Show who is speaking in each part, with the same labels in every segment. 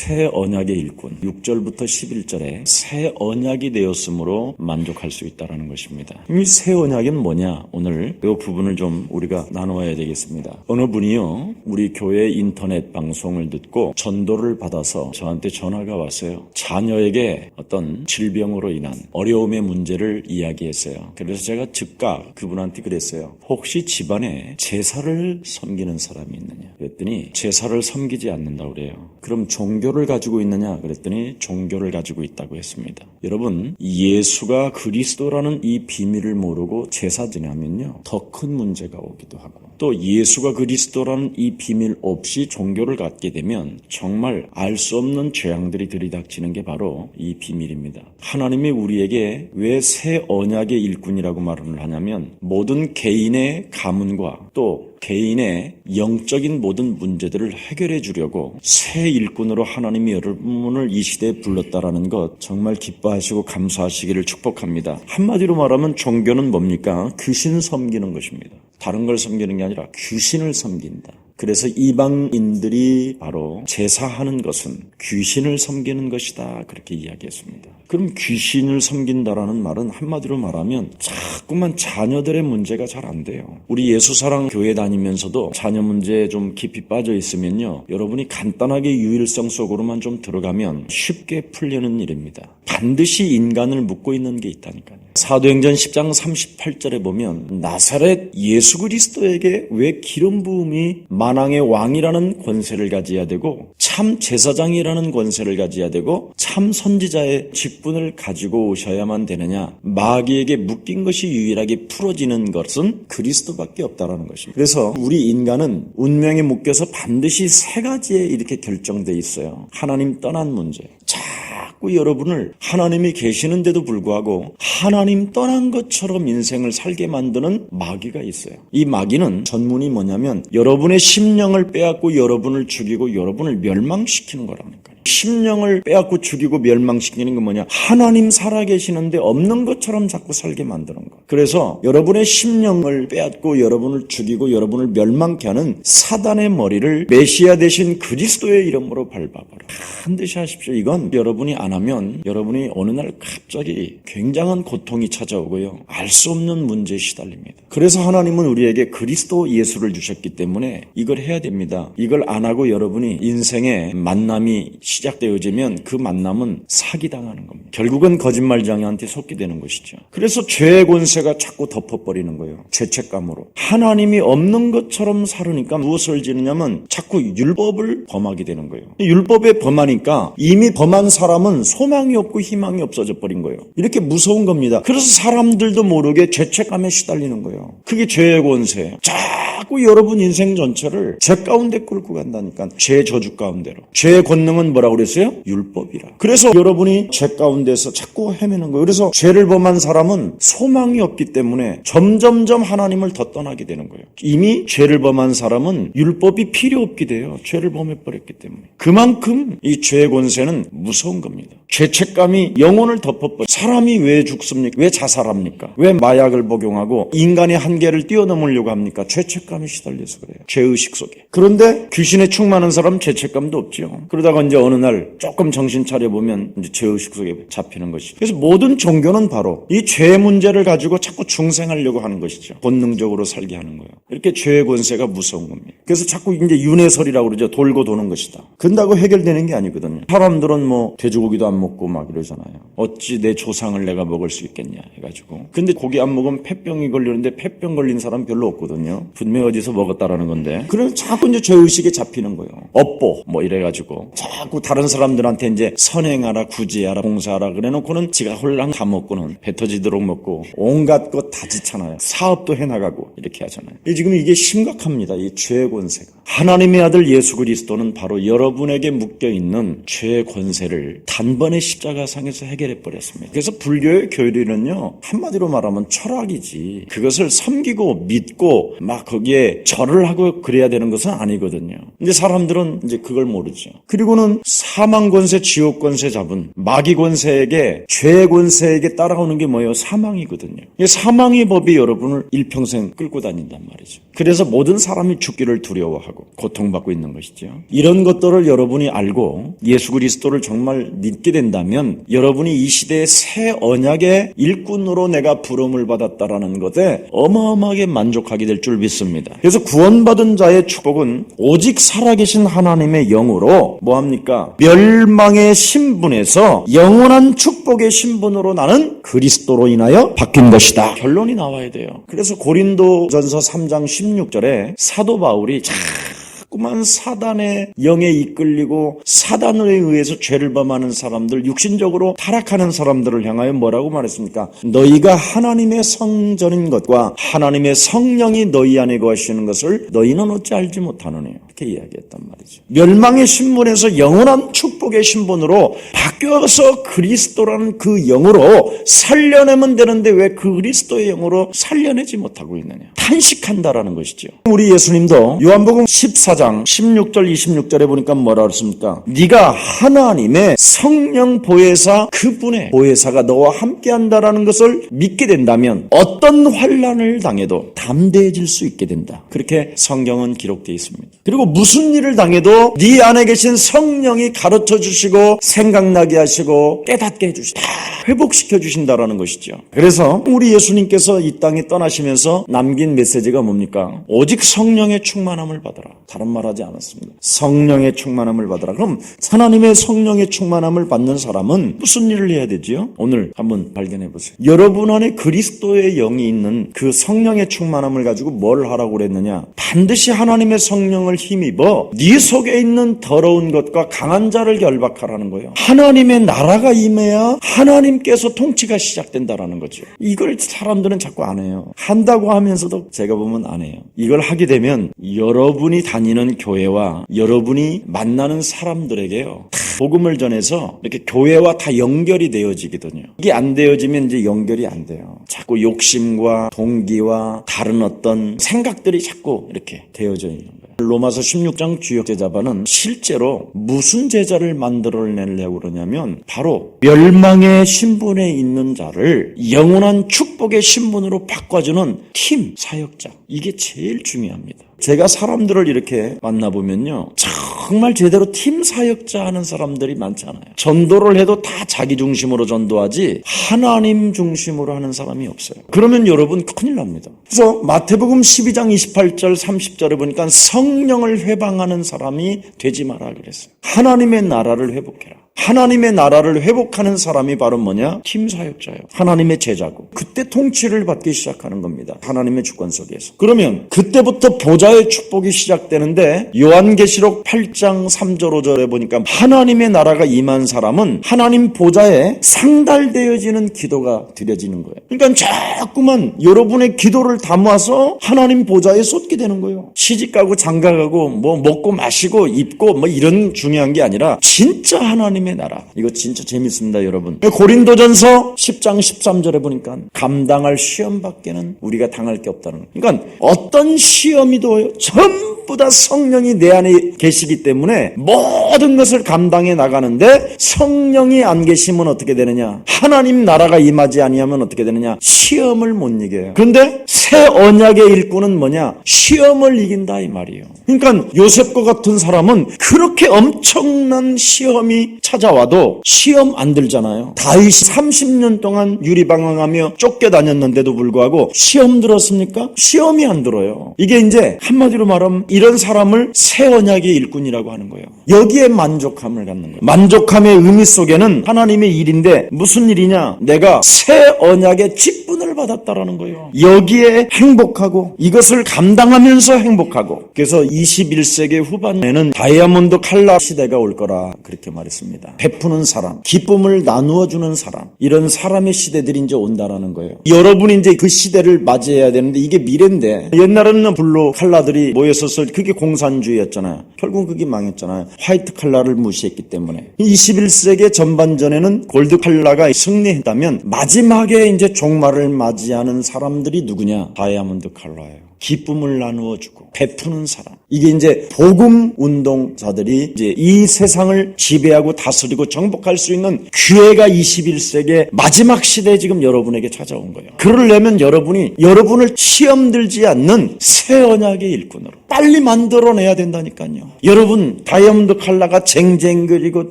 Speaker 1: 새 언약의 일꾼, 6절부터 11절에 새 언약이 되었으므로 만족할 수 있다는 것입니다. 이 새 언약은 뭐냐? 오늘 이 부분을 좀 우리가 나누어야 되겠습니다. 어느 분이요, 우리 교회 인터넷 방송을 듣고 전도를 받아서 저한테 전화가 왔어요. 자녀에게 어떤 질병으로 인한 어려움의 문제를 이야기했어요. 그래서 제가 즉각 그분한테 그랬어요. 혹시 집안에 제사를 섬기는 사람이 있느냐? 그랬더니 제사를 섬기지 않는다고 그래요. 그럼 종교를 가지고 있느냐? 그랬더니 종교를 가지고 있다고 했습니다. 여러분, 예수가 그리스도라는 이 비밀을 모르고 제사 지내면요, 더 큰 문제가 오기도 하고, 또 예수가 그리스도라는 이 비밀 없이 종교를 갖게 되면 정말 알 수 없는 재앙들이 들이닥치는 게 바로 이 비밀입니다. 하나님이 우리에게 왜 새 언약의 일꾼이라고 말을 하냐면, 모든 개인의 가문과 또 개인의 영적인 모든 문제들을 해결해 주려고 새 일꾼으로 하나님이 여러분을 이 시대에 불렀다라는 것 정말 기뻐하시고 감사하시기를 축복합니다. 한마디로 말하면 종교는 뭡니까? 귀신 섬기는 것입니다. 다른 걸 섬기는 게 아니라 귀신을 섬긴다. 그래서 이방인들이 바로 제사하는 것은 귀신을 섬기는 것이다, 그렇게 이야기했습니다. 그럼 귀신을 섬긴다라는 말은 한마디로 말하면 자꾸만 자녀들의 문제가 잘 안 돼요. 우리 예수사랑 교회 다니면서도 자녀 문제에 좀 깊이 빠져 있으면요, 여러분이 간단하게 유일성 속으로만 좀 들어가면 쉽게 풀리는 일입니다. 반드시 인간을 묶고 있는 게 있다니까요. 사도행전 10장 38절에 보면 나사렛 예수 그리스도에게 왜 기름 부음이 만왕의 왕이라는 권세를 가져야 되고 참 제사장이라는 권세를 가져야 되고 참 선지자의 직분을 가지고 오셔야만 되느냐? 마귀에게 묶인 것이 유일하게 풀어지는 것은 그리스도밖에 없다라는 것입니다. 그래서 우리 인간은 운명에 묶여서 반드시 세 가지에 이렇게 결정돼 있어요. 하나님 떠난 문제. 자꾸 여러분을 하나님이 계시는데도 불구하고 하나님 떠난 것처럼 인생을 살게 만드는 마귀가 있어요. 이 마귀는 전문이 뭐냐면 여러분의 심령을 빼앗고 여러분을 죽이고 여러분을 멸망시키는 거라니까요. 심령을 빼앗고 죽이고 멸망시키는 건 뭐냐? 하나님 살아계시는데 없는 것처럼 자꾸 살게 만드는 거. 그래서 여러분의 심령을 빼앗고 여러분을 죽이고 여러분을 멸망케 하는 사단의 머리를 메시아 되신 그리스도의 이름으로 밟아버려. 반드시 하십시오. 이건 여러분이 안 하면 여러분이 어느 날 갑자기 굉장한 고통이 찾아오고요, 알 수 없는 문제에 시달립니다. 그래서 하나님은 우리에게 그리스도 예수를 주셨기 때문에 이걸 해야 됩니다. 이걸 안 하고 여러분이 인생의 만남이 시작되어지면 그 만남은 사기당하는 겁니다. 결국은 거짓말장애한테 속게 되는 것이죠. 그래서 죄의 권세가 자꾸 덮어버리는 거예요. 죄책감으로. 하나님이 없는 것처럼 살으니까 무엇을 지느냐면 자꾸 율법을 범하게 되는 거예요. 율법에 범하니까 이미 범한 사람은 소망이 없고 희망이 없어져 버린 거예요. 이렇게 무서운 겁니다. 그래서 사람들도 모르게 죄책감에 시달리는 거예요. 그게 죄의 권세예요. 자꾸 여러분 인생 전체를 죄 가운데 끌고 간다니까. 죄 저주 가운데로. 죄의 권능은 뭐라고 그랬어요? 율법이라. 그래서 여러분이 죄 가운데서 자꾸 헤매는 거예요. 그래서 죄를 범한 사람은 소망이 없기 때문에 점점점 하나님을 더 떠나게 되는 거예요. 이미 죄를 범한 사람은 율법이 필요 없게 돼요. 죄를 범해버렸기 때문에. 그만큼 이 죄의 권세는 무서운 겁니다. 죄책감이 영혼을 덮어버려. 사람이 왜 죽습니까? 왜 자살합니까? 왜 마약을 복용하고 인간의 한계를 뛰어넘으려고 합니까? 죄책감이 시달려서 그래요. 죄의식 속에. 그런데 귀신에 충만한 사람은 죄책감도 없죠. 그러다가 이제 어느 날 조금 정신 차려보면 이제 죄의식 속에 잡히는 것이죠. 그래서 모든 종교는 바로 이 죄 문제를 가지고 자꾸 중생하려고 하는 것이죠. 본능적으로 살게 하는 거예요. 이렇게 죄의 권세가 무서운 겁니다. 그래서 자꾸 이제 윤회설이라고 그러죠. 돌고 도는 것이다. 근다고 해결되는 게 아니거든요. 사람들은 뭐 돼지고기도 안 먹고 막 이러잖아요. 어찌 내 조상을 내가 먹을 수 있겠냐 해가지고. 근데 고기 안 먹으면 폐병이 걸리는데 폐병 걸린 사람 별로 없거든요. 분명히 어디서 먹었다라는 건데. 그래서 자꾸 이제 죄의식에 잡히는 거예요. 업보 뭐 이래가지고 자꾸 다른 사람들한테 이제 선행하라, 구제하라, 봉사하라 그래놓고는 지가 홀랑 다 먹고는 배 터지도록 먹고 온갖 것 다 지잖아요. 사업도 해나가고 이렇게 하잖아요. 지금 이게 심각합니다. 이 죄의 권세가. 하나님의 아들 예수 그리스도는 바로 여러분에게 묶여있는 죄의 권세를 단번에 십자가상에서 해결해버렸습니다. 그래서 불교의 교리는요, 한마디로 말하면 철학이지, 그것을 섬기고 믿고 막 거기에 절을 하고 그래야 되는 것은 아니거든요. 근데 사람들은 이제 그걸 모르죠. 그리고는 사망 권세, 지옥 권세 잡은 마귀 권세에게, 죄 권세에게 따라오는 게 뭐예요? 사망이거든요. 이 사망의 법이 여러분을 일평생 끌고 다닌단 말이죠. 그래서 모든 사람이 죽기를 두려워하고 고통받고 있는 것이죠. 이런 것들을 여러분이 알고 예수 그리스도를 정말 믿게 된다면 여러분이 이 시대의 새 언약의 일꾼으로 내가 부름을 받았다라는 것에 어마어마하게 만족하게 될 줄 믿습니다. 그래서 구원받은 자의 축복은 오직 살아계신 하나님의 영으로 뭐합니까? 멸망의 신분에서 영원한 축복의 신분으로 나는 그리스도로 인하여 바뀐 것이다. 결론이 나와야 돼요. 그래서 고린도전서 3장 16절에 사도 바울이 자꾸만 사단의 영에 이끌리고 사단에 의해서 죄를 범하는 사람들, 육신적으로 타락하는 사람들을 향하여 뭐라고 말했습니까? 너희가 하나님의 성전인 것과 하나님의 성령이 너희 안에 거하시는 것을 너희는 어찌 알지 못하느냐, 이렇게 이야기했단 말이죠. 멸망의 신분에서 영원한 축복의 신분으로 바뀌어서 그리스도라는 그 영으로 살려내면 되는데 왜 그 그리스도의 영으로 살려내지 못하고 있느냐, 탄식한다라는 것이죠. 우리 예수님도 요한복음 14장 16절 26절에 보니까 뭐라 그랬습니까? 네가 하나님의 성령 보혜사, 그분의 보혜사가 너와 함께한다라는 것을 믿게 된다면 어떤 환난을 당해도 담대해질 수 있게 된다. 그렇게 성경은 기록되어 있습니다. 그리고 무슨 일을 당해도 네 안에 계신 성령이 가르쳐 주시고 생각나게 하시고 깨닫게 해주시다, 회복시켜 주신다라는 것이죠. 그래서 우리 예수님께서 이 땅에 떠나시면서 남긴 메시지가 뭡니까? 오직 성령의 충만함을 받아라. 다른 말 하지 않았습니다. 성령의 충만함을 받아라. 그럼 하나님의 성령의 충만함을 받는 사람은 무슨 일을 해야 되지요? 오늘 한번 발견해 보세요. 여러분 안에 그리스도의 영이 있는 그 성령의 충만함을 가지고 뭘 하라고 그랬느냐? 반드시 하나님의 성령을 힘입어 네 속에 있는 더러운 것과 강한 자를 결박하라는 거예요. 하나님의 나라가 임해야 하나님께서 통치가 시작된다라는 거죠. 이걸 사람들은 자꾸 안 해요. 한다고 하면서도 제가 보면 안 해요. 이걸 하게 되면 여러분이 다니는 교회와 여러분이 만나는 사람들에게요, 복음을 전해서 이렇게 교회와 다 연결이 되어지거든요. 이게 안 되어지면 이제 연결이 안 돼요. 자꾸 욕심과 동기와 다른 어떤 생각들이 자꾸 이렇게 되어져 있는 거예요. 로마서 16장 주역 제자반은 실제로 무슨 제자를 만들어내려고 그러냐면 바로 멸망의 신분에 있는 자를 영원한 축복의 신분으로 바꿔주는 팀 사역자, 이게 제일 중요합니다. 제가 사람들을 이렇게 만나보면요, 정말 제대로 팀 사역자 하는 사람들이 많잖아요. 전도를 해도 다 자기 중심으로 전도하지 하나님 중심으로 하는 사람이 없어요. 그러면 여러분 큰일 납니다. 그래서 마태복음 12장 28절 30절에 보니까 성령을 회방하는 사람이 되지 마라 그랬어요. 하나님의 나라를 회복해라. 하나님의 나라를 회복하는 사람이 바로 뭐냐? 팀 사역자예요. 하나님의 제자고. 그때 통치를 받기 시작하는 겁니다. 하나님의 주권 속에서. 그러면 그때부터 보좌의 축복이 시작되는데 요한계시록 8장 3절 5절에 보니까 하나님의 나라가 임한 사람은 하나님 보좌에 상달되어지는 기도가 드려지는 거예요. 그러니까 자꾸만 여러분의 기도를 담아서 하나님 보좌에 쏟게 되는 거예요. 시집가고 장가가고 뭐 먹고 마시고 입고 뭐 이런 중요한 게 아니라 진짜 하나님의 나라. 이거 진짜 재밌습니다, 여러분. 고린도전서 10장 13절에 보니까 감당할 시험밖에는 우리가 당할 게 없다는 거예요. 그러니까 어떤 시험이도 전부 다 성령이 내 안에 계시기 때문에 모든 것을 감당해 나가는데 성령이 안 계시면 어떻게 되느냐? 하나님 나라가 임하지 아니하면 어떻게 되느냐? 시험을 못 이겨요. 그런데 새 언약의 일꾼은 뭐냐? 시험을 이긴다 이 말이에요. 그러니까 요셉과 같은 사람은 그렇게 엄청난 시험이 찾아와도 시험 안 들잖아요. 다윗이 30년 동안 유리방황하며 쫓겨다녔는데도 불구하고 시험 들었습니까? 시험이 안 들어요. 이게 이제 한마디로 말하면 이런 사람을 새 언약의 일꾼이라고 하는 거예요. 여기에 만족함을 갖는 거예요. 만족함의 의미 속에는 하나님의 일인데 무슨 일이냐? 내가 새 언약의 직분을 받았다라는 거예요. 여기에 행복하고 이것을 감당하면서 행복하고, 그래서 21세기 후반에는 다이아몬드 칼라 시대가 올 거라 그렇게 말했습니다. 베푸는 사람, 기쁨을 나누어 주는 사람, 이런 사람의 시대들이 이제 온다라는 거예요. 여러분이 이제 그 시대를 맞이해야 되는데 이게 미래인데, 옛날에는 블루 칼라들이 모였었을 그게 공산주의였잖아요. 결국 그게 망했잖아요. 화이트 칼라를 무시했기 때문에. 21세기 전반전에는 골드 칼라가 승리했다면 마지막에 이제 종말을 맞이하는 사람들이 누구냐? 다이아몬드 칼라예요. 기쁨을 나누어 주고 베푸는 사람. 이게 이제 복음 운동자들이 이제 이 세상을 지배하고 다스리고 정복할 수 있는 기회가 21세기의 마지막 시대에 지금 여러분에게 찾아온 거예요. 그러려면 여러분을 시험 들지 않는 새 언약의 일꾼으로 빨리 만들어내야 된다니까요. 여러분 다이아몬드 칼라가 쟁쟁그리고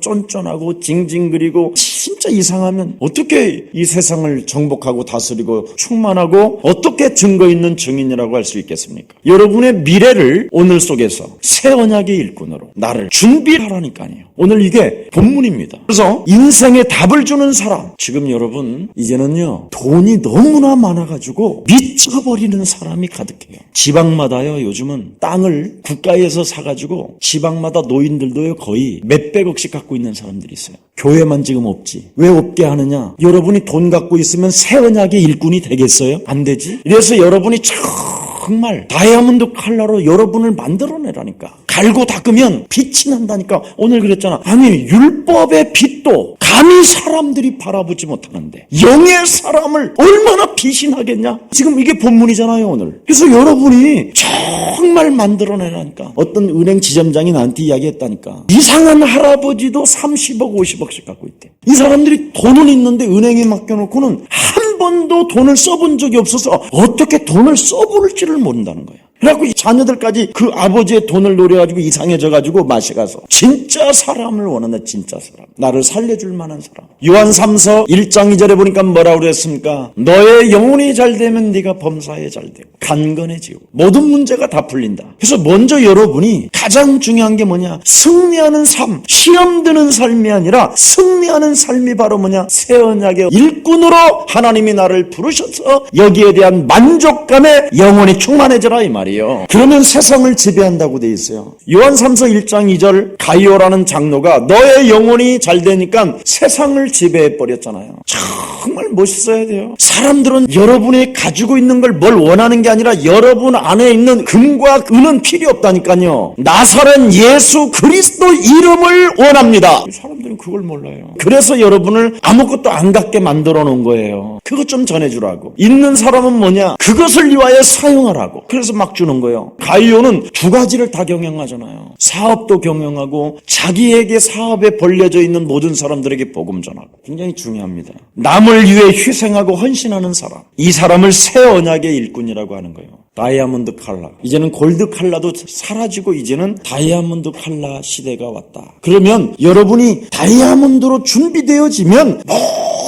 Speaker 1: 쫀쫀하고 징징그리고 진짜 이상하면 어떻게 이 세상을 정복하고 다스리고 충만하고 어떻게 증거 있는 증인이라고 할 수 있겠습니까? 여러분의 미래를 오늘 속에서 새 언약의 일꾼으로 나를 준비하라니까요. 오늘 이게 본문입니다. 그래서 인생에 답을 주는 사람, 지금 여러분 이제는요 돈이 너무나 많아가지고 미쳐버리는 사람이 가득해요. 지방마다요 요즘은 땅을 국가에서 사가지고 지방마다 노인들도요 거의 몇백억씩 갖고 있는 사람들이 있어요. 교회만 지금 없지. 왜 없게 하느냐? 여러분이 돈 갖고 있으면 새 언약의 일꾼이 되겠어요? 안 되지. 그래서 여러분이 정말 다이아몬드 칼라로 여러분을 만들어내라니까. 갈고 닦으면 빛이 난다니까. 오늘 그랬잖아. 아니 율법의 빛도 감히 사람들이 바라보지 못하는데 영의 사람을 얼마나 비신하겠냐. 지금 이게 본문이잖아요 오늘. 그래서 여러분이 정말 만들어내라니까. 어떤 은행 지점장이 나한테 이야기했다니까. 이상한 할아버지도 30억 50억씩 갖고 있대. 이 사람들이 돈은 있는데 은행에 맡겨놓고는 한 번도 돈을 써본 적이 없어서 어떻게 돈을 써볼지를 모른다는 거야. 그래갖고 이 자녀들까지 그 아버지의 돈을 노려가지고 이상해져가지고 마셔가서 진짜 사람을 원한다. 진짜 사람. 나를 살려줄 만한 사람. 요한 3서 1장 2절에 보니까 뭐라고 그랬습니까? 너의 영혼이 잘되면 네가 범사에 잘되고 간건해지고 모든 문제가 다 풀린다. 그래서 먼저 여러분이 가장 중요한 게 뭐냐? 승리하는 삶. 시험 드는 삶이 아니라 승리하는 삶이 바로 뭐냐? 새 언약의 일꾼으로 하나님이 나를 부르셔서 여기에 대한 만족감에 영혼이 충만해져라 이 말이에요. 그러면 세상을 지배한다고 돼 있어요. 요한 3서 1장 2절 가이오라는 장로가 너의 영혼이 잘 되니까 세상을 지배해버렸잖아요. 정말 멋있어야 돼요. 사람들은 여러분이 가지고 있는 걸 뭘 원하는 게 아니라 여러분 안에 있는 금과 은은 필요 없다니까요. 나사렛 예수 그리스도 이름을 원합니다. 사람들은 그걸 몰라요. 그래서 여러분을 아무것도 안 갖게 만들어 놓은 거예요. 그것 좀 전해주라고. 있는 사람은 뭐냐? 그것을 위하여 사용하라고. 그래서 막 주는 거예요. 가이오는 두 가지를 다 경영하잖아요. 사업도 경영하고 자기에게 사업에 벌려져 있는 모든 사람들에게 복음 전하고. 굉장히 중요합니다. 남을 위해 희생하고 헌신하는 사람. 이 사람을 새 언약의 일꾼이라고 하는 거예요. 다이아몬드 칼라. 이제는 골드 칼라도 사라지고 이제는 다이아몬드 칼라 시대가 왔다. 그러면 여러분이 다이아몬드로 준비되어지면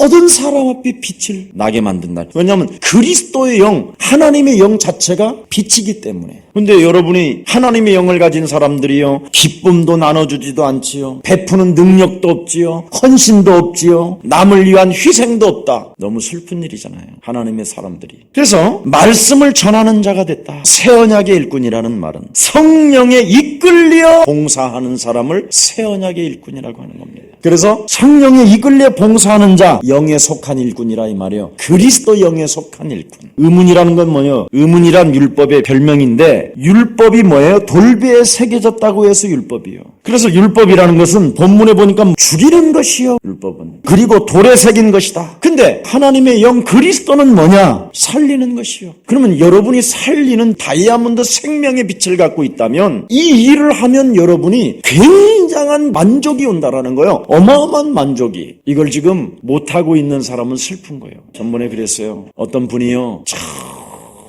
Speaker 1: 모든 사람 앞에 빛을 나게 만든다. 왜냐하면 그리스도의 영, 하나님의 영 자체가 빛이기 때문에. 근데 여러분이 하나님의 영을 가진 사람들이요, 기쁨도 나눠주지도 않지요, 베푸는 능력도 없지요, 헌신도 없지요, 남을 위한 희생도 없다. 너무 슬픈 일이잖아요, 하나님의 사람들이. 그래서 말씀을 전하는 자가 됐다. 새 언약의 일꾼이라는 말은 성령에 이끌려 봉사하는 사람을 새 언약의 일꾼이라고 하는 겁니다. 그래서 성령에 이끌려 봉사하는 자, 영에 속한 일꾼이라 이 말이에요. 그리스도 영에 속한 일꾼. 의문이라는 건 뭐예요? 의문이란 율법의 별명인데, 율법이 뭐예요? 돌배에 새겨졌다고 해서 율법이에요. 그래서 율법이라는 것은 본문에 보니까 죽이는 것이요, 율법은. 그리고 돌에 새긴 것이다. 근데 하나님의 영 그리스도는 뭐냐? 살리는 것이요. 그러면 여러분이 살리는 다이아몬드 생명의 빛을 갖고 있다면 이 일을 하면 여러분이 굉장한 만족이 온다라는 거예요. 어마어마한 만족이. 이걸 지금 못하고 있는 사람은 슬픈 거예요. 전번에 그랬어요. 어떤 분이요,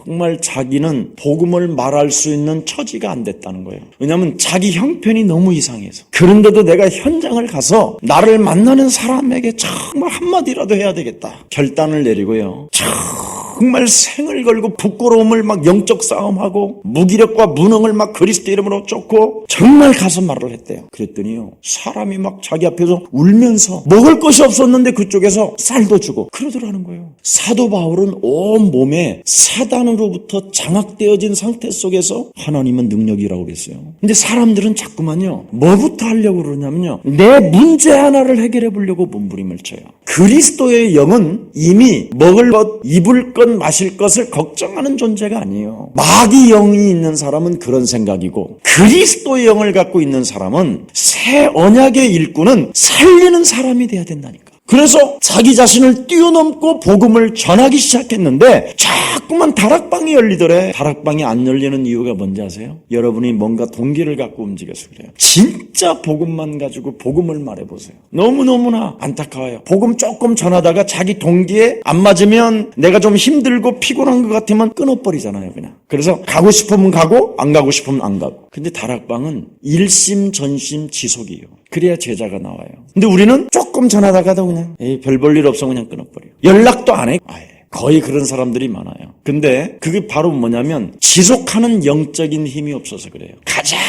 Speaker 1: 정말 자기는 복음을 말할 수 있는 처지가 안 됐다는 거예요. 왜냐하면 자기 형편이 너무 이상해서. 그런데도 내가 현장을 가서 나를 만나는 사람에게 정말 한마디라도 해야 되겠다 결단을 내리고요, 정말 생을 걸고 부끄러움을 막 영적 싸움하고 무기력과 무능을 막 그리스도 이름으로 쫓고 정말 가서 말을 했대요. 그랬더니요, 사람이 막 자기 앞에서 울면서 먹을 것이 없었는데 그쪽에서 쌀도 주고 그러더라는 거예요. 사도 바울은 온 몸에 사단으로부터 장악되어진 상태 속에서 하나님은 능력이라고 그랬어요. 근데 사람들은 자꾸만요, 뭐부터 하려고 그러냐면요, 내 문제 하나를 해결해 보려고 몸부림을 쳐요. 그리스도의 영은 이미 먹을 것, 입을 것, 마실 것을 걱정하는 존재가 아니에요. 마귀 영이 있는 사람은 그런 생각이고, 그리스도의 영을 갖고 있는 사람은 새 언약의 일꾼은 살리는 사람이 돼야 된다니까. 그래서 자기 자신을 뛰어넘고 복음을 전하기 시작했는데 자꾸만 다락방이 열리더래. 다락방이 안 열리는 이유가 뭔지 아세요? 여러분이 뭔가 동기를 갖고 움직여서 그래요. 진짜 복음만 가지고 복음을 말해보세요. 너무너무나 안타까워요. 복음 조금 전하다가 자기 동기에 안 맞으면 내가 좀 힘들고 피곤한 것 같으면 끊어버리잖아요, 그냥. 그래서 가고 싶으면 가고 안 가고 싶으면 안 가고. 근데 다락방은 일심전심 지속이에요. 그래야 제자가 나와요. 근데 우리는 조금 전하다가도 그냥 별 볼 일 없어 그냥 끊어버려요. 연락도 안 해. 아예. 거의 그런 사람들이 많아요. 근데 그게 바로 뭐냐면 지속하는 영적인 힘이 없어서 그래요. 가장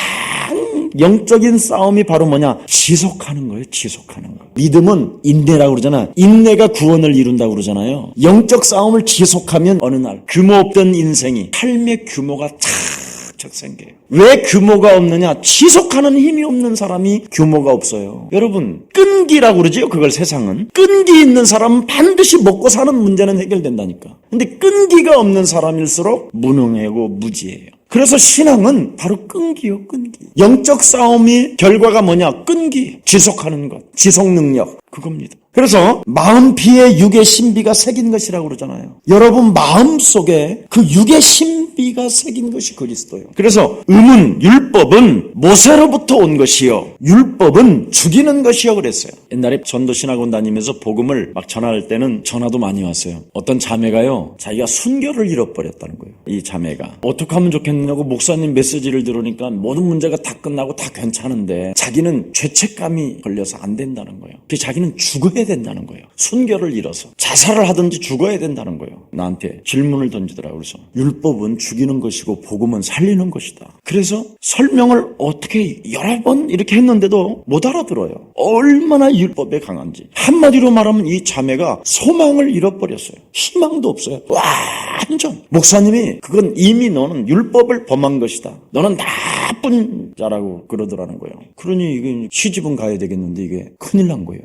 Speaker 1: 영적인 싸움이 바로 뭐냐? 지속하는 거예요. 지속하는 거. 믿음은 인내라고 그러잖아. 인내가 구원을 이룬다고 그러잖아요. 영적 싸움을 지속하면 어느 날 규모 없던 인생이 삶의 규모가 착착 생겨요. 왜 규모가 없느냐? 지속하는 힘이 없는 사람이 규모가 없어요. 여러분, 끈기라고 그러죠. 그걸 세상은. 끈기 있는 사람은 반드시 먹고 사는 문제는 해결된다니까. 근데 끈기가 없는 사람일수록 무능하고 무지해요. 그래서 신앙은 바로 끈기요, 끈기. 영적 싸움이 결과가 뭐냐? 끈기, 지속하는 것, 지속 능력, 그겁니다. 그래서 마음 비에 육의 신비가 새긴 것이라고 그러잖아요. 여러분 마음 속에 그 육의 신비가 새긴 것이 그리스도예요. 그래서 율법은 모세로부터 온 것이요, 율법은 죽이는 것이요 그랬어요. 옛날에 전도신학원 다니면서 복음을 막 전할 때는 전화도 많이 왔어요. 어떤 자매가요, 자기가 순결을 잃어버렸다는 거예요. 이 자매가 어떻게 하면 좋겠냐고 목사님 메시지를 들으니까 모든 문제가 다 끝나고 다 괜찮은데 자기는 죄책감이 걸려서 안 된다는 거예요. 자기는 죽어야 된다는 거예요. 순결을 잃어서 자살을 하든지 죽어야 된다는 거예요. 나한테 질문을 던지더라고요. 그래서 율법은 죽이는 것이고 복음은 살리는 것이다. 그래서 설명을 어떻게 여러 번 이렇게 했는데도 못 알아들어요. 얼마나 율법에 강한지. 한마디로 말하면 이 자매가 소망을 잃어버렸어요. 희망도 없어요. 완전. 목사님이 그건 이미 너는 율법을 범한 것이다. 너는 나쁜 자라고 그러더라는 거예요. 그러니 이게 시집은 가야 되겠는데 이게 큰일 난 거예요.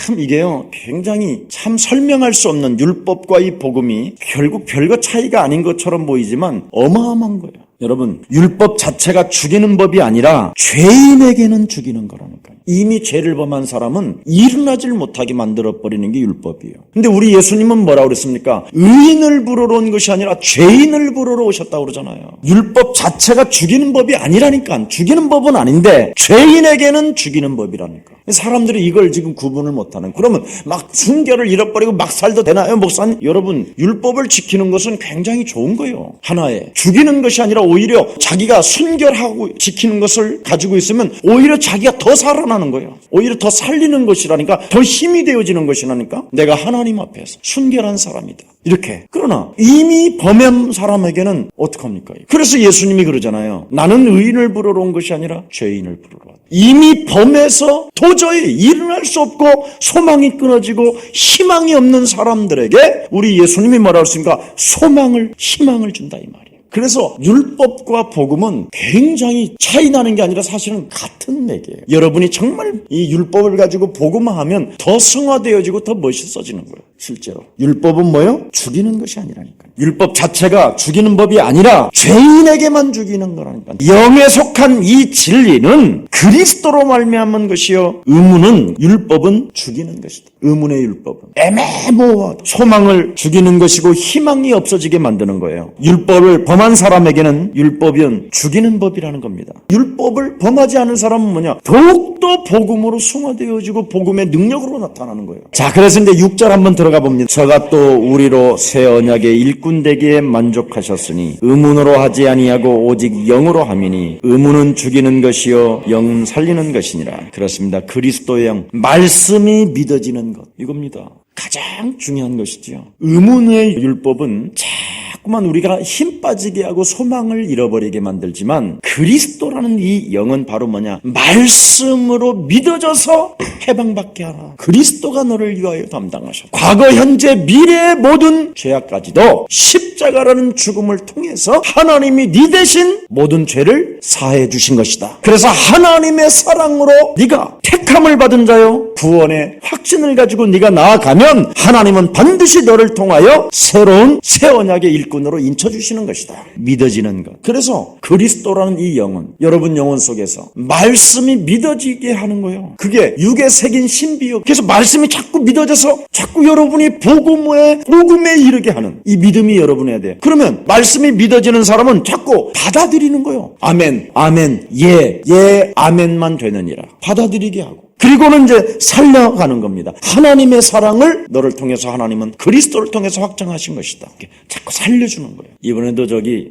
Speaker 1: 참 이게요, 굉장히 참 설명할 수 없는 율법과 이 복음이 결국 별거 차이가 아닌 것처럼 보이지만 어마어마한 거예요. 여러분, 율법 자체가 죽이는 법이 아니라 죄인에게는 죽이는 거라니까요. 이미 죄를 범한 사람은 일어나질 못하게 만들어버리는 게 율법이에요. 근데 우리 예수님은 뭐라고 그랬습니까? 의인을 부르러 온 것이 아니라 죄인을 부르러 오셨다고 그러잖아요. 율법 자체가 죽이는 법이 아니라니까. 죽이는 법은 아닌데 죄인에게는 죽이는 법이라니까. 사람들이 이걸 지금 구분을 못하는. 그러면 막 순결을 잃어버리고 막 살도 되나요, 목사님? 여러분, 율법을 지키는 것은 굉장히 좋은 거예요. 하나에 죽이는 것이 아니라 오히려 자기가 순결하고 지키는 것을 가지고 있으면 오히려 자기가 더 살아나는 거예요. 오히려 더 살리는 것이라니까, 더 힘이 되어지는 것이라니까. 내가 하나님 앞에서 순결한 사람이다. 이렇게. 그러나 이미 범한 사람에게는 어떡합니까? 그래서 예수님이 그러잖아요. 나는 의인을 부르러 온 것이 아니라 죄인을 부르러 왔다. 이미 범해서 도저히 일어날 수 없고 소망이 끊어지고 희망이 없는 사람들에게 우리 예수님이 뭐라고 했습니까? 소망을, 희망을 준다 이 말이에요. 그래서 율법과 복음은 굉장히 차이 나는 게 아니라 사실은 같은 맥이에요. 여러분이 정말 이 율법을 가지고 복음화하면 더 승화되어지고 더 멋있어지는 거예요. 실제로. 율법은 뭐예요? 죽이는 것이 아니라니까요. 율법 자체가 죽이는 법이 아니라 죄인에게만 죽이는 거라니까요. 영에 속한 이 진리는 그리스도로 말미암은 것이요, 의무는, 율법은 죽이는 것이다. 의문의 율법은 애매모호하다. 소망을 죽이는 것이고 희망이 없어지게 만드는 거예요. 율법을 범한 사람에게는 율법은 죽이는 법이라는 겁니다. 율법을 범하지 않은 사람은 뭐냐? 더욱더 복음으로 승화되어지고 복음의 능력으로 나타나는 거예요. 자, 그래서 이제 6절 한번 들어가 봅니다. 저가 또 우리로 새 언약의 일꾼 되기에 만족하셨으니 의문으로 하지 아니하고 오직 영으로 함이니 의문은 죽이는 것이요 영은 살리는 것이니라. 그렇습니다. 그리스도의 영, 말씀이 믿어지는 것, 이겁니다. 가장 중요한 것이죠. 의문의 율법은 자꾸만 우리가 힘 빠지게 하고 소망을 잃어버리게 만들지만 그리스도라는 이 영은 바로 뭐냐? 말씀으로 믿어져서 해방받게 하라. 그리스도가 너를 위하여 담당하셨다. 과거, 현재, 미래의 모든 죄악까지도 십자가라는 죽음을 통해서 하나님이 네 대신 모든 죄를 사해 주신 것이다. 그래서 하나님의 사랑으로 네가 택함을 받은 자요, 구원의 확신을 가지고 네가 나아가면 하나님은 반드시 너를 통하여 새로운 새 언약의 일꾼 일꾼으로 인쳐주시는 것이다. 믿어지는 것. 그래서 그리스도라는 이 영혼, 여러분 영혼 속에서 말씀이 믿어지게 하는 거예요. 그게 육에 새긴 신비요. 그래서 말씀이 자꾸 믿어져서 자꾸 여러분이 복음에 이르게 하는 이 믿음이 여러분에야 돼요. 그러면 말씀이 믿어지는 사람은 자꾸 받아들이는 거예요. 아멘, 아멘, 예, 아멘만 되느니라. 받아들이게 하고. 그리고는 이제 살려가는 겁니다. 하나님의 사랑을 너를 통해서 하나님은 그리스도를 통해서 확정하신 것이다. 자꾸 살려주는 거예요. 이번에도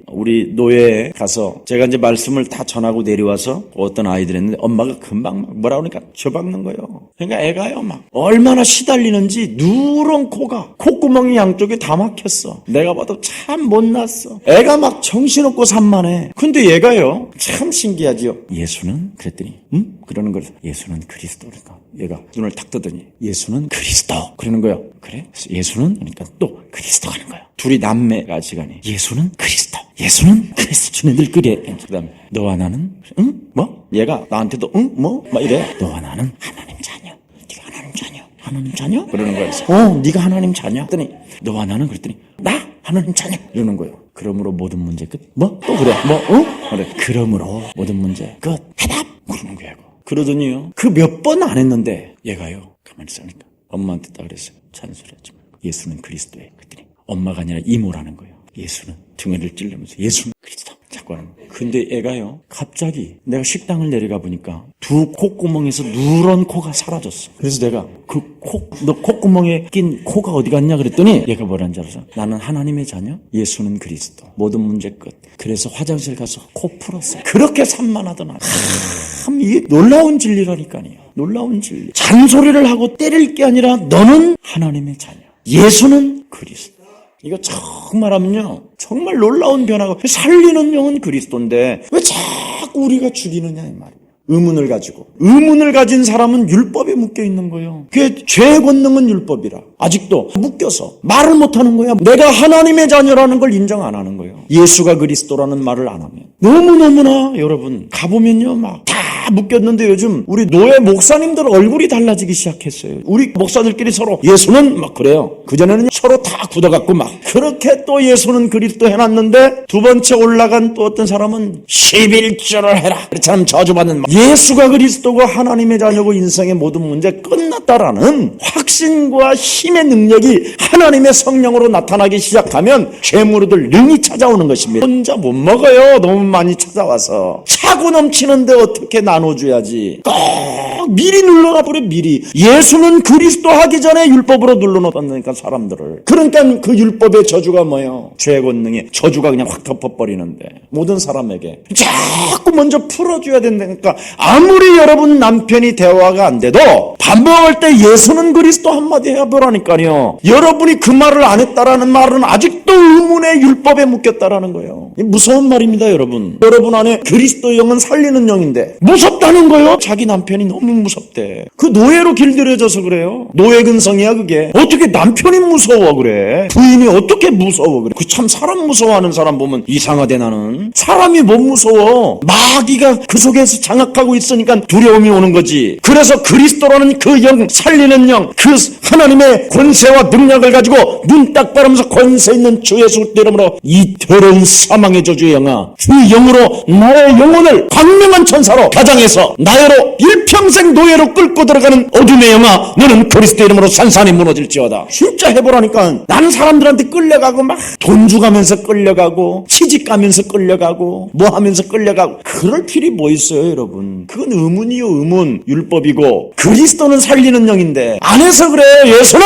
Speaker 1: 우리 노예에 가서 제가 이제 말씀을 다 전하고 내려와서 어떤 아이들이 했는데 엄마가 금방 뭐라 그러니까 쳐박는 거예요. 그러니까 애가요 막 얼마나 시달리는지 누런 코가 콧구멍이 양쪽에 다 막혔어. 내가 봐도 참 못났어. 애가 막 정신없고 산만해. 근데 얘가요 참 신기하지요. 예수는 그랬더니 그러는 거예요. 예수는 그리스도. 그러니까 얘가 눈을 탁 뜨더니 예수는 그리스도 그러는 거예요. 그래? 예수는 그러니까 또 그리스도 하는 거예요. 둘이 남매가 지간이 예수는 그리스도 주네들 그래. 그다음에 너와 나는 뭐? 얘가 나한테도 뭐? 막 이래. 너와 나는 하나님 자녀. 네가 하나님 자녀? 그러는 거예요. 네가 하나님 자녀? 그랬더니 너와 나는 그랬더니 나 하나님 자녀 이러는 거예요. 그러므로 모든 문제 끝. 뭐? 또 그래. 그래. 그러므로 모든 문제 끝. 해답. 그러는 거예요. 그러더니요. 그 몇 번 안 했는데 얘가요. 가만히 있으니까 엄마한테 딱 그랬어요. 잔소리하지 말고. 예수는 그리스도예요. 그랬더니 엄마가 아니라 이모라는 거예요. 예수는 등을 찔르면서 예수는 그리스도 자꾸 하는 거예요. 근데 애가요. 갑자기 내가 식당을 내려가 보니까 두 콧구멍에서 누런 코가 사라졌어. 그래서 내가 너 콧구멍에 낀 코가 어디 갔냐 그랬더니 얘가 뭐라는 줄 알았어? 나는 하나님의 자녀, 예수는 그리스도. 모든 문제 끝. 그래서 화장실 가서 코 풀었어요. 그렇게 산만하더나. 참 이게 놀라운 진리라니까요. 놀라운 진리. 잔소리를 하고 때릴 게 아니라 너는 하나님의 자녀, 예수는 그리스도. 이거 정말하면요 정말 놀라운 변화가. 살리는 영은 그리스도인데 왜 자꾸 우리가 죽이느냐 이 말이에요. 의문을 가진 사람은 율법에 묶여 있는 거예요. 그게 죄의 권능은 율법이라 아직도 묶여서 말을 못하는 거야. 내가 하나님의 자녀라는 걸 인정 안 하는 거예요. 예수가 그리스도라는 말을 안 하면. 너무너무나 여러분 가보면요 막 다 묶였는데 요즘 우리 노예 목사님들 얼굴이 달라지기 시작했어요. 우리 목사들끼리 서로 예수는 막 그래요. 그전에는 서로 다 굳어갖고 막 그렇게 또 예수는 그리스도 해놨는데 두 번째 올라간 또 어떤 사람은 11조를 해라. 참 저주받는 예수가 그리스도고 하나님의 자녀고 인생의 모든 문제 끝났다라는 확신과 힘의 능력이 하나님의 성령으로 나타나기 시작하면 죄무르들 능히 찾아오는 것입니다. 혼자 못 먹어요. 너무 많이 찾아와서 차고 넘치는데 어떻게 나눠줘야지. 꼭 미리 눌러놔 버려. 미리 예수는 그리스도 하기 전에 율법으로 눌러놓았다니까 사람들을. 그러니까 그 율법의 저주가 뭐예요? 죄의 권능이 저주가 그냥 확 덮어버리는데 모든 사람에게 자꾸 먼저 풀어줘야 된다니까. 아무리 여러분 남편이 대화가 안 돼도 밥 먹을 때 예수는 그리스도 한마디 해보라니까요. 여러분이 그 말을 안 했다라는 말은 아직도 의문의 율법에 묶였다라는 거예요. 무서운 말입니다. 여러분 안에 그리스도 영은 살리는 영인데 무섭다는 거예요. 자기 남편이 너무 무섭대. 그 노예로 길들여져서 그래요. 노예 근성이야 그게. 어떻게 남편이 무서워 그래. 부인이 어떻게 무서워 그래. 그 참 사람 무서워하는 사람 보면 이상하대. 나는 사람이 못 무서워. 마귀가 그 속에서 장악하고 있으니까 두려움이 오는 거지. 그래서 그리스도라는 그 영, 살리는 영, 그 하나님의 권세와 능력을 가지고 눈 딱 바라면서 권세 있는 주 예수 이름으로 이 더러운 사망의 저주의 영아, 그 영으로 나의 영혼을 광명한 천사로 가장해서 나여로 일평생 노예로 끌고 들어가는 어둠의 영아, 너는 그리스도 이름으로 산산이 무너질지어다. 진짜 해보라니까. 나는 사람들한테 끌려가고 막 돈 주가면서 끌려가고 시집 가면서 끌려가고 뭐 하면서 끌려가고 그럴 필요 뭐 있어요 여러분. 그건 의문이요. 의문. 율법이고 그리스도는 살리는 영인데 안 해서 그래요. 예수는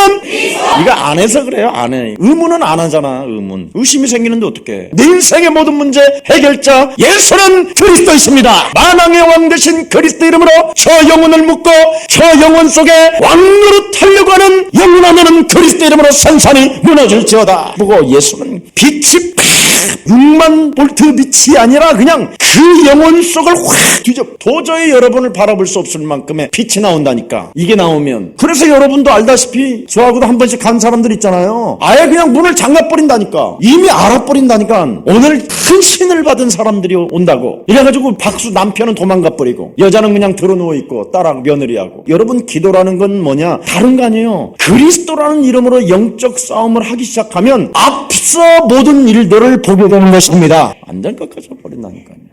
Speaker 1: 네가 안 해서 그래요. 안 해. 의문은 안 하잖아. 의문. 의심이 생기는데 어떡해. 내 인생의 모든 문제 해결자 예수는 그리스도 있습니다. 만왕의 왕 되신 그리스도 이름으로 저 영혼을 묶고 저 영혼 속에 왕노릇 하려고 하는 영혼아, 너는 그리스도 이름으로 산산이 무너질지어다. 보고 예수는 빛이 6만 볼트 빛이 아니라 그냥 그 영혼 속을 확 뒤져 도저히 여러분을 바라볼 수 없을 만큼의 빛이 나온다니까. 이게 나오면 그래서 여러분도 알다시피 저하고도 한 번씩 간 사람들 있잖아요. 아예 그냥 문을 잠가버린다니까. 이미 알아버린다니까. 오늘 큰 신을 받은 사람들이 온다고 이래가지고 박수 남편은 도망가버리고 여자는 그냥 드러누워있고 딸하고 며느리하고. 여러분 기도라는 건 뭐냐? 다른 거 아니에요. 그리스도라는 이름으로 영적 싸움을 하기 시작하면 앞서 모든 일들을 보게 되는 것입니다. 완전 꺾어져 버린다니까요.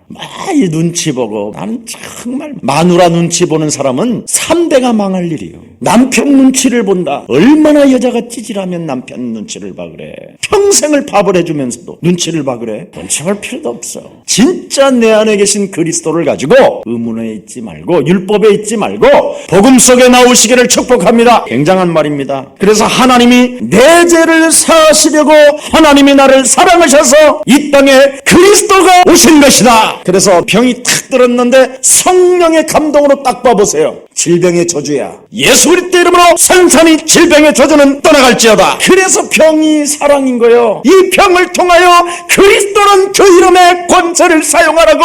Speaker 1: 이 눈치 보고. 나는 정말 마누라 눈치 보는 사람은 3대가 망할 일이요. 남편 눈치를 본다. 얼마나 여자가 찌질하면 남편 눈치를 봐 그래. 평생을 밥을 해주면서도 눈치를 봐 그래. 눈치 볼 필요도 없어. 진짜 내 안에 계신 그리스도를 가지고 의문에 있지 말고 율법에 있지 말고 복음 속에 나오시기를 축복합니다. 굉장한 말입니다. 그래서 하나님이 내 죄를 사하시려고 하나님이 나를 사랑하셔서 이 땅에 그리스도가 오신 것이다. 그래서 병이 탁 들었는데 성령의 감동으로 딱 봐보세요. 질병의 저주야. 예수 그리스도 이름으로 산산이 질병의 저주는 떠나갈지어다. 그래서 병이 사랑인 거예요. 이 병을 통하여 그리스도는 그 이름의 권세를 사용하라고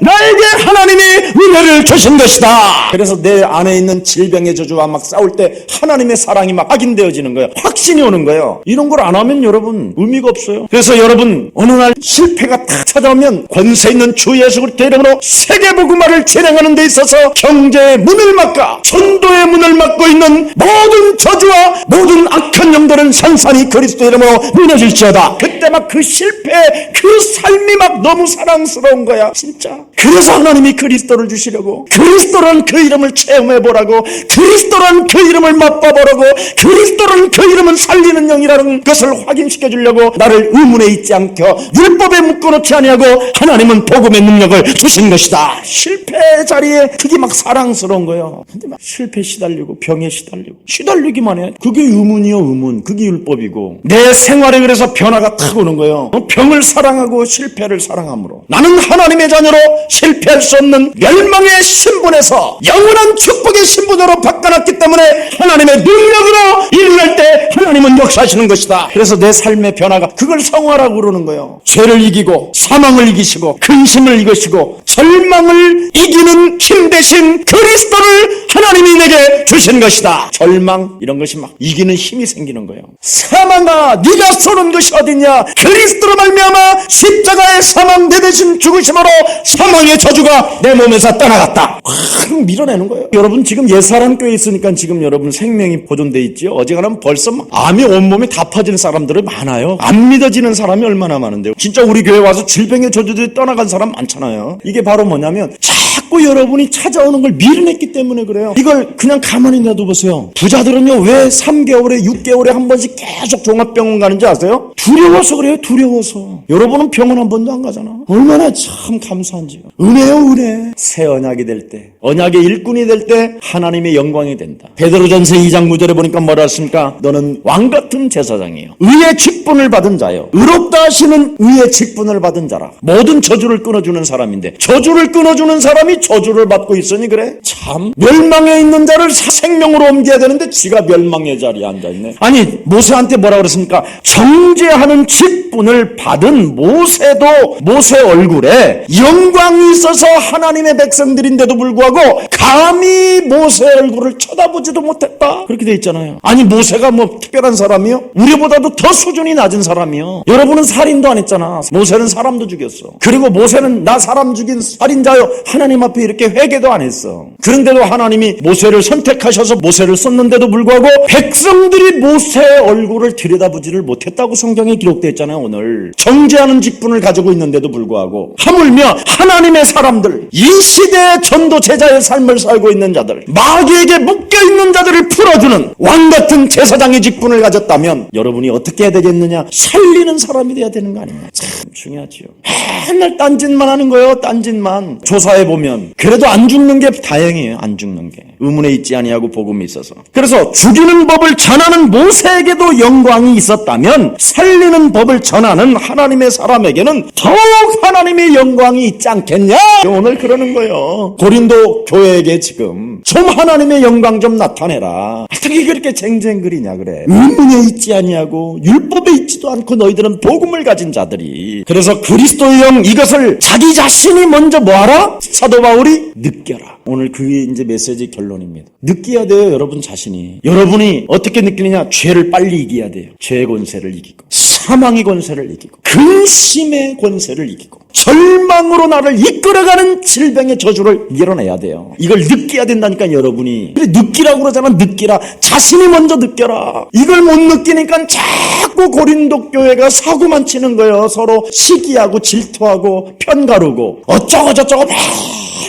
Speaker 1: 나에게 하나님이 은혜를 주신 것이다. 그래서 내 안에 있는 질병의 저주와 막 싸울 때 하나님의 사랑이 막 확인되어지는 거예요. 확신이 오는 거예요. 이런 걸 안 하면 여러분 의미가 없어요. 그래서 여러분 어느 날 실패가 딱 찾아오면 권세 있는 주 예수 그리스도 이름으로 세계복음화를 진행하는 데 있어서 경제의 문을 막아 전도의 문을 막고 있는 모든 저주와 모든 악한 영들은 산산이 그리스도 이름으로 무너질지어다. 그때 막 그 실패 그 삶이 막 너무 사랑스러운 거야 진짜. 그래서 하나님이 그리스도를 주시려고 그리스도란 그 이름을 체험해보라고 그리스도란 그 이름을 맛봐보라고 그리스도란 그 이름은 살리는 영이라는 것을 확인시켜주려고 나를 의문에 있지 않게 율법에 묶어놓지 아니하고 하나님은 복음의 능력을 주신 것이다. 실패 자리에 그게 막 사랑스러운 거예요. 근데 막 실패 시달리고 병에 시달리기만 해. 그게 의문이요 의문. 그게 율법이고 내 생활에 그래서 변화가 탁 오는 거예요. 병을 사랑하고 실패를 사랑함으로 나는 하나님의 자녀로 실패할 수 없는 멸망의 신분에서 영원한 축복의 신분으로 바꿔놨기 때문에 하나님의 능력으로 일어날 때 하나님은 역사하시는 것이다. 그래서 내 삶의 변화가 그걸 성화라고 그러는 거예요. 죄를 이기고 사망을 이기시고 근심을 이기시고 절망을 이기는 힘 대신 그리스도를 하나님이 내게 주신 것이다. 절망 이런 것이 막 이기는 힘이 생기는 거예요. 사망아 네가 쏘는 것이 어딨냐. 그리스도로 말미암아 십자가의 사망 내 대신 죽으심으로 사망의 저주가 내 몸에서 떠나갔다. 확 밀어내는 거예요. 여러분 지금 옛사람 교회에 있으니까 지금 여러분 생명이 보존돼 있지요. 어지간하면 벌써 암이 온몸에 다 퍼지는 사람들이 많아요. 안 믿어지는 사람이 얼마나 많은데요. 진짜 우리 교회 와서 질병의 저주들이 떠나간 사람 많잖아요. 이게 바로 뭐냐면 자꾸 여러분이 찾아오는 걸 밀어냈기 때문에 그래요. 이걸 그냥 가만히 놔둬보세요. 부자들은요 왜 3개월에 6개월에 한 번씩 계속 종합병원 가는지 아세요? 두려워서 그래요. 두려워서. 여러분은 병원 한 번도 안 가잖아. 얼마나 참 감사한지요. 은혜요 은혜. 새 언약이 될 때 언약의 일꾼이 될 때 하나님의 영광이 된다. 베드로전서 2장 9절에 보니까 뭐라 했습니까? 너는 왕같은 제사장이요 의의 직분을 받은 자요 의롭다 하시는 의의 직분을 받은 자라. 모든 저주를 끊어주는 사람인데 저주를 끊어주는 사람이 저주를 받고 있으니 그래? 참 멸망에 있는 자를 생명으로 옮겨야 되는데 지가 멸망의 자리에 앉아있네. 아니 모세한테 뭐라 그랬습니까? 정죄하는 직분을 받은 모세도 모세 얼굴에 영광이 있어서 하나님의 백성들인데도 불구하고 감히 모세 얼굴을 쳐다보지도 못했다. 그렇게 돼 있잖아요. 아니 모세가 뭐 특별한 사람이요? 우리보다도 더 수준이 낮은 사람이요. 여러분은 살인도 안 했잖아. 모세는 사람도 죽였어. 그리고 모세는 나 사람 죽인 살인자요 하나님 앞에 이렇게 회개도 안 했어. 그런데도 하나님이 모세를 선택하셔서 모세를 썼는데도 불구하고 백성들이 모세 얼굴을 들여다보지를 못했다고 성경에 기록되어 있잖아요. 오늘 정죄하는 직분을 가지고 있는데도 불구하고 하물며 하나님의 사람들 이 시대의 전도 제자의 삶을 살고 있는 자들 마귀에게 묶여있는 자들을 풀어주는 왕같은 제사장의 직분을 가졌다면 여러분이 어떻게 해야 되겠느냐? 살리는 사람이 돼야 되는 거 아니냐? 참 중요하지요. 맨날 딴짓만 하는 거예요. 딴짓만. 조사해보면 그래도 안 죽는 게 다행이에요. 안 죽는 게 의문에 있지 아니하고 복음이 있어서. 그래서 죽이는 법을 전하는 모세에게도 영광이 있었다면 살리는 법을 전하는 하나님의 사람에게는 더욱 하나님의 영광이 있지 않겠냐? 오늘 그러는 거예요. 고린도 고린도 교회에게 지금 좀 하나님의 영광 좀 나타내라. 어떻게 그렇게 쟁쟁거리냐 그래. 의문에 있지 아니하고 율법에 있지도 않고 너희들은 복음을 가진 자들이. 그래서 그리스도의 영 이것을 자기 자신이 먼저 뭐하라? 사도 바울이 느껴라. 오늘 그게 이제 메시지 결론입니다. 느껴야 돼요, 여러분 자신이. 여러분이 어떻게 느끼느냐? 죄를 빨리 이겨야 돼요. 죄의 권세를 이기고, 사망의 권세를 이기고, 근심의 권세를 이기고, 절망으로 나를 이끌어가는 질병의 저주를 이겨내야 돼요. 이걸 느껴야 된다니까, 여러분이. 그래, 느끼라고 그러잖아. 느끼라. 자신이 먼저 느껴라. 이걸 못 느끼니까 자꾸 고린도 교회가 사고만 치는 거예요. 서로 시기하고 질투하고 편가르고 어쩌고 저쩌고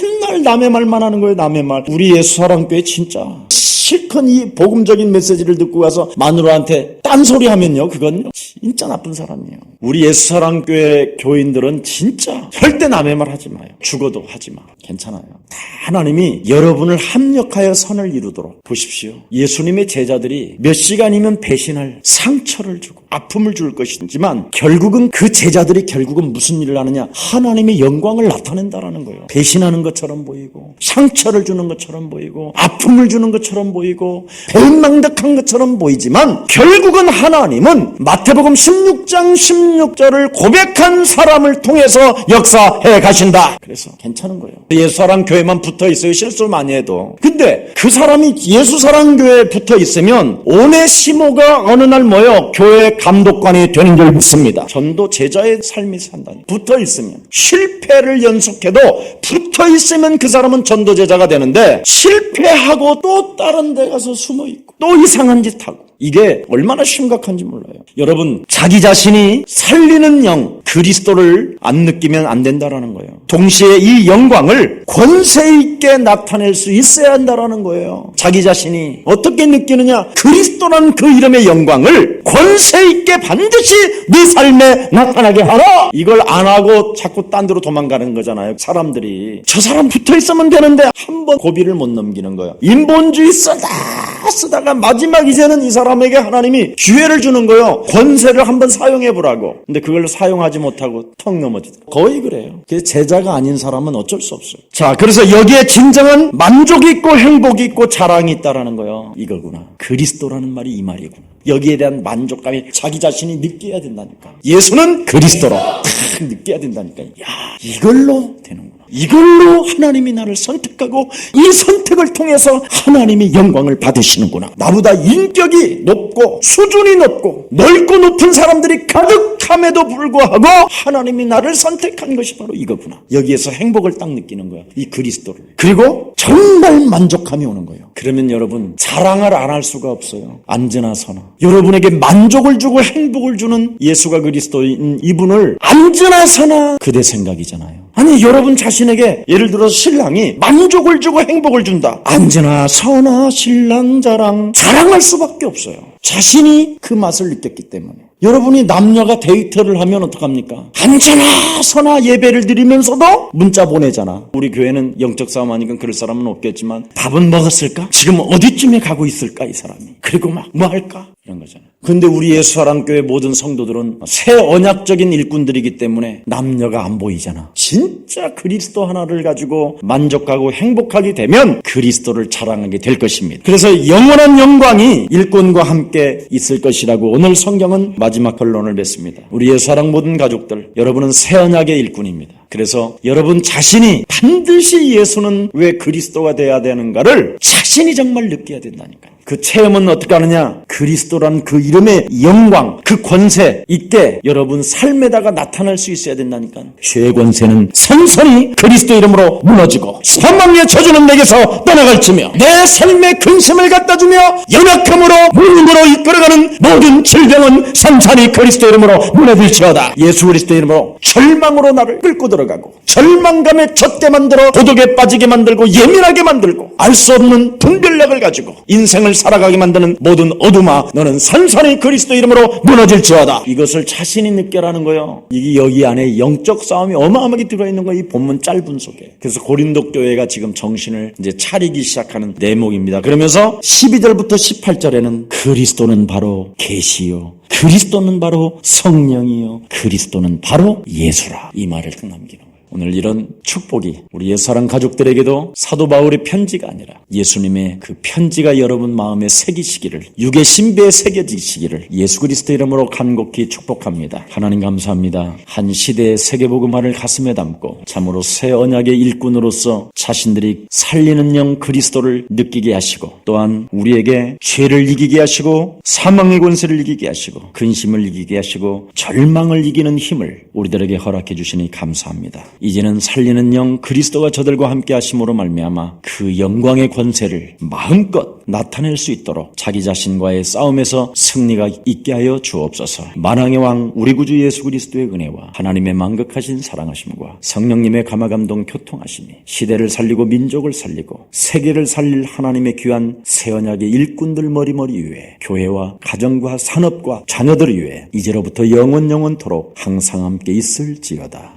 Speaker 1: 맨날 남의 말만 하는 거예요. 남의 말. 우리 예수사랑교회 진짜 실컷 이 복음적인 메시지를 듣고 가서 마누라한테 딴소리 하면요, 그건 진짜 나쁜 사람이에요. 우리 예수사랑교회 교인들은 진짜 절대 남의 말 하지 마요. 죽어도 하지 마. 괜찮아요. 다 하나님이 여러분을 합력하여 선을 이루도록. 보십시오. 예수님의 제자들이 몇 시간이면 배신할 상처를 주고 아픔을 줄 것이지만 결국은 그 제자들이 결국은 무슨 일을 하느냐? 하나님의 영광을 나타낸다라는 거예요. 배신하는 것처럼 보이고 상처를 주는 것처럼 보이고 아픔을 주는 것처럼 보이고 배은망덕한 것처럼 보이지만 결국은 하나님은 마태복음 16장 16절을 고백한 사람을 통해서 역사해 가신다. 그래서 괜찮은 거예요. 예수사랑교회만 붙어 있어요. 실수 많이 해도. 근데 그 사람이 예수사랑교회에 붙어 있으면 오네시모가 어느 날 뭐요? 교회 감독관이 되는 줄 믿습니다. 전도 제자의 삶이 산다니. 붙어 있으면 실패를 연속해도 붙어 있으면 그 사람은 전도 제자가 되는데 실패하고 또 다른 데 가서 숨어 있고 또 이상한 짓 하고 이게 얼마나 심각한지 몰라요. 여러분, 자기 자신이 살리는 영, 그리스도를 안 느끼면 안 된다라는 거예요. 동시에 이 영광을 권세 있게 나타낼 수 있어야 한다라는 거예요. 자기 자신이 어떻게 느끼느냐? 그리스도라는 그 이름의 영광을 권세 있게 반드시 네 삶에 나타나게 하라. 이걸 안 하고 자꾸 딴 데로 도망가는 거잖아요. 사람들이 저 사람 붙어 있으면 되는데 한 번 고비를 못 넘기는 거예요. 인본주의 쓰다가 마지막 이제는 이 사람에게 하나님이 기회를 주는 거예요. 권세를 한번 사용해보라고. 근데 그걸 사용하지 못하고 턱 넘어지다. 거의 그래요. 그래서 제자가 아닌 사람은 어쩔 수 없어요. 자, 그래서 여기에 진정한 만족이 있고 행복이 있고 자랑이 있다라는 거예요. 이거구나. 그리스도라는 말이 이 말이구나. 여기에 대한 만족감이 자기 자신이 느껴야 된다니까. 예수는 그리스도로 딱 느껴야 된다니까. 야, 이걸로 되는구나. 이걸로 하나님이 나를 선택하고 이 선택을 통해서 하나님이 영광을 받으시는구나. 나보다 인격이 높고 수준이 높고 넓고 높은 사람들이 가득함에도 불구하고 하나님이 나를 선택한 것이 바로 이거구나. 여기에서 행복을 딱 느끼는 거야. 이 그리스도를. 그리고 정말 만족감이 오는 거예요. 그러면 여러분 자랑을 안 할 수가 없어요. 안지나 서나. 여러분에게 만족을 주고 행복을 주는 예수가 그리스도인 이분을 안지나 서나 그대 생각이잖아요. 아니 여러분 자신에게 예를 들어서 신랑이 만족을 주고 행복을 준다. 안지나 서나 신랑 자랑할 수밖에 없어요. 자신이 그 맛을 느꼈기 때문에. 여러분이 남녀가 데이트를 하면 어떡합니까? 안지나 서나 예배를 드리면서도 문자 보내잖아. 우리 교회는 영적 싸움 하니까 그럴 사람은 없겠지만 밥은 먹었을까? 지금 어디쯤에 가고 있을까 이 사람이? 그리고 막 뭐 할까? 이런 거잖아요. 근데 우리 예수사랑교회 모든 성도들은 새 언약적인 일꾼들이기 때문에 남녀가 안 보이잖아. 진짜 그리스도 하나를 가지고 만족하고 행복하게 되면 그리스도를 자랑하게 될 것입니다. 그래서 영원한 영광이 일꾼과 함께 있을 것이라고 오늘 성경은 마지막 결론을 냈습니다. 우리 예수사랑 모든 가족들, 여러분은 새 언약의 일꾼입니다. 그래서 여러분 자신이 반드시 예수는 왜 그리스도가 돼야 되는가를 자신이 정말 느껴야 된다니까요. 그 체험은 어떻게 하느냐? 그리스도란 그 이름의 영광, 그 권세 이때 여러분 삶에다가 나타날 수 있어야 된다니까. 죄의 권세는 선선히 그리스도 이름으로 무너지고 사망의 저주는 내게서 떠나갈지며 내 삶에 근심을 갖다주며 연약함으로 무릎으로 이끌어가는 모든 질병은 선선히 그리스도 이름으로 무너질지어다. 예수 그리스도 이름으로 절망으로 나를 끌고 들어가고 절망감에 젖게 만들어 도둑에 빠지게 만들고 예민하게 만들고 알 수 없는 분별력을 가지고 인생을 살아가게 만드는 모든 어둠아 너는 선선히 그리스도 이름으로 무너질지어다. 이것을 자신이 느껴라는 거예요. 이게 여기 안에 영적 싸움이 어마어마하게 들어있는 거예요. 이 본문 짧은 속에. 그래서 고린도 교회가 지금 정신을 이제 차리기 시작하는 대목입니다. 그러면서 12절부터 18절에는 그리스도는 바로 계시요 그리스도는 바로 성령이요 그리스도는 바로 예수라 이 말을 딱 남기는 거예요. 오늘 이런 축복이 우리 옛사랑 가족들에게도 사도 바울의 편지가 아니라 예수님의 그 편지가 여러분 마음에 새기시기를, 육의 신비에 새겨지시기를 예수 그리스도 이름으로 간곡히 축복합니다. 하나님 감사합니다. 한 시대의 세계복음화를 가슴에 담고 참으로 새 언약의 일꾼으로서 자신들이 살리는 영 그리스도를 느끼게 하시고, 또한 우리에게 죄를 이기게 하시고 사망의 권세를 이기게 하시고 근심을 이기게 하시고 절망을 이기는 힘을 우리들에게 허락해 주시니 감사합니다. 이제는 살리는 영 그리스도가 저들과 함께 하심으로 말미암아 그 영광의 권세를 마음껏 나타낼 수 있도록 자기 자신과의 싸움에서 승리가 있게 하여 주옵소서. 만왕의 왕 우리 구주 예수 그리스도의 은혜와 하나님의 만극하신 사랑하심과 성령님의 감화감동 교통하심이 시대를 살리고 민족을 살리고 세계를 살릴 하나님의 귀한 새 언약의 일꾼들 머리머리 위에 교회와 가정과 산업과 자녀들 위에 이제로부터 영원토록 항상 함께 있을지어다.